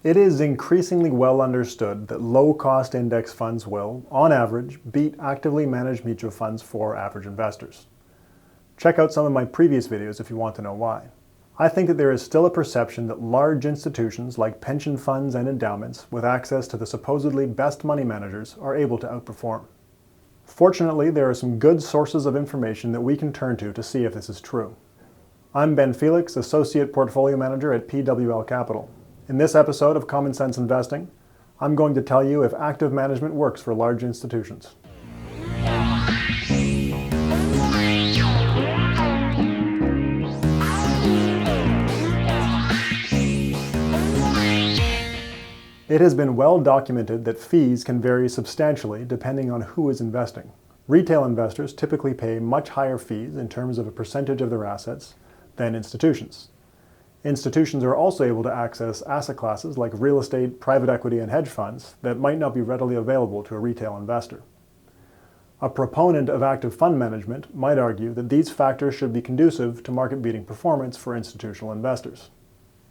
It is increasingly well understood that low-cost index funds will, on average, beat actively managed mutual funds for average investors. Check out some of my previous videos if you want to know why. I think that there is still a perception that large institutions like pension funds and endowments with access to the supposedly best money managers are able to outperform. Fortunately, there are some good sources of information that we can turn to see if this is true. I'm Ben Felix, Associate Portfolio Manager at PWL Capital. In this episode of Common Sense Investing, I'm going to tell you if active management works for large institutions. It has been well documented that fees can vary substantially depending on who is investing. Retail investors typically pay much higher fees in terms of a percentage of their assets than institutions. Institutions are also able to access asset classes like real estate, private equity, and hedge funds that might not be readily available to a retail investor. A proponent of active fund management might argue that these factors should be conducive to market-beating performance for institutional investors.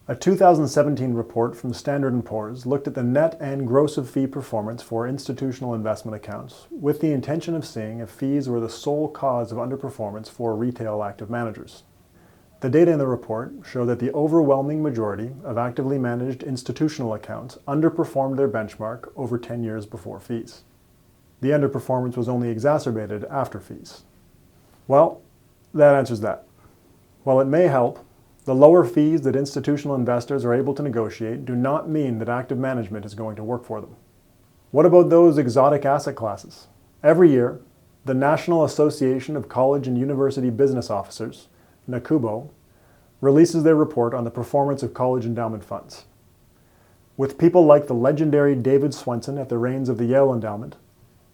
A 2017 report from Standard & Poor's looked at the net and gross of fee performance for institutional investment accounts with the intention of seeing if fees were the sole cause of underperformance for retail active managers. The data in the report show that the overwhelming majority of actively managed institutional accounts underperformed their benchmark over 10 years before fees. The underperformance was only exacerbated after fees. Well, that answers that. While it may help, the lower fees that institutional investors are able to negotiate do not mean that active management is going to work for them. What about those exotic asset classes? Every year, the National Association of College and University Business Officers, NACUBO, releases their report on the performance of college endowment funds. With people like the legendary David Swensen at the reins of the Yale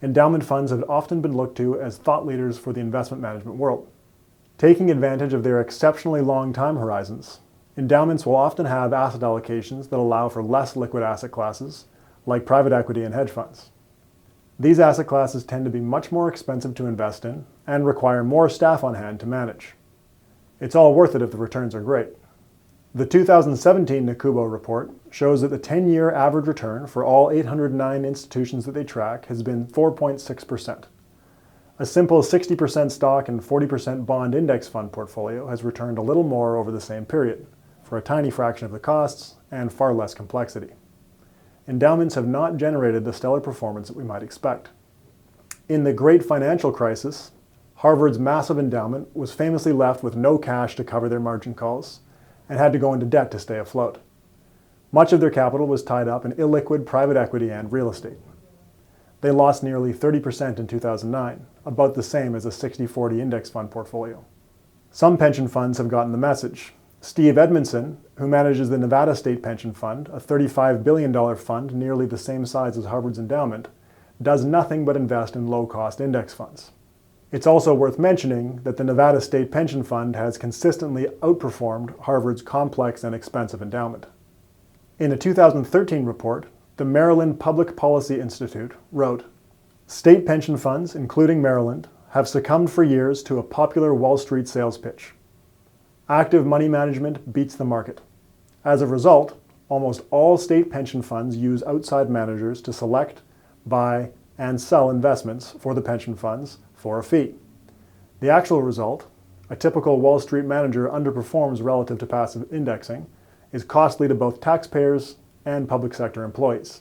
endowment funds have often been looked to as thought leaders for the investment management world. Taking advantage of their exceptionally long time horizons, endowments will often have asset allocations that allow for less liquid asset classes, like private equity and hedge funds. These asset classes tend to be much more expensive to invest in and require more staff on hand to manage. It's all worth it if the returns are great. The 2017 NACUBO report shows that the 10-year average return for all 809 institutions that they track has been 4.6%. A simple 60% stock and 40% bond index fund portfolio has returned a little more over the same period, for a tiny fraction of the costs and far less complexity. Endowments have not generated the stellar performance that we might expect. In the Great Financial Crisis, Harvard's massive endowment was famously left with no cash to cover their margin calls and had to go into debt to stay afloat. Much of their capital was tied up in illiquid private equity and real estate. They lost nearly 30% in 2009, about the same as a 60-40 index fund portfolio. Some pension funds have gotten the message. Steve Edmondson, who manages the Nevada State Pension Fund, a $35 billion fund nearly the same size as Harvard's endowment, does nothing but invest in low-cost index funds. It's also worth mentioning that the Nevada State Pension Fund has consistently outperformed Harvard's complex and expensive endowment. In a 2013 report, the Maryland Public Policy Institute wrote, "State pension funds, including Maryland, have succumbed for years to a popular Wall Street sales pitch. Active money management beats the market. As a result, almost all state pension funds use outside managers to select, buy, and sell investments for the pension funds for a fee. The actual result, a typical Wall Street manager underperforms relative to passive indexing, is costly to both taxpayers and public sector employees."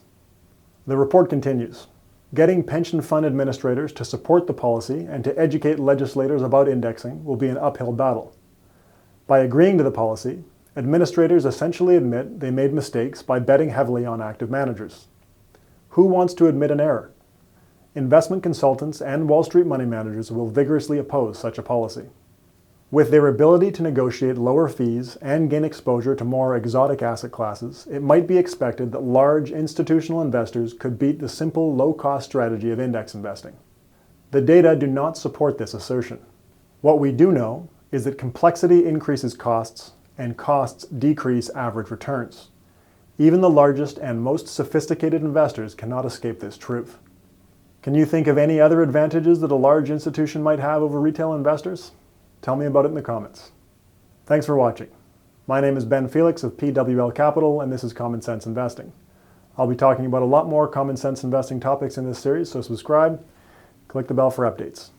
The report continues, "Getting pension fund administrators to support the policy and to educate legislators about indexing will be an uphill battle. By agreeing to the policy, administrators essentially admit they made mistakes by betting heavily on active managers. Who wants to admit an error? Investment consultants and Wall Street money managers will vigorously oppose such a policy. With their ability to negotiate lower fees and gain exposure to more exotic asset classes, it might be expected that large institutional investors could beat the simple low-cost strategy of index investing. The data do not support this assertion. What we do know is that complexity increases costs and costs decrease average returns. Even the largest and most sophisticated investors cannot escape this truth. Can you think of any other advantages that a large institution might have over retail investors? Tell me about it in the comments. Thanks for watching. My name is Ben Felix of PWL Capital, and this is Common Sense Investing. I'll be talking about a lot more common sense investing topics in this series, so subscribe, click the bell for updates.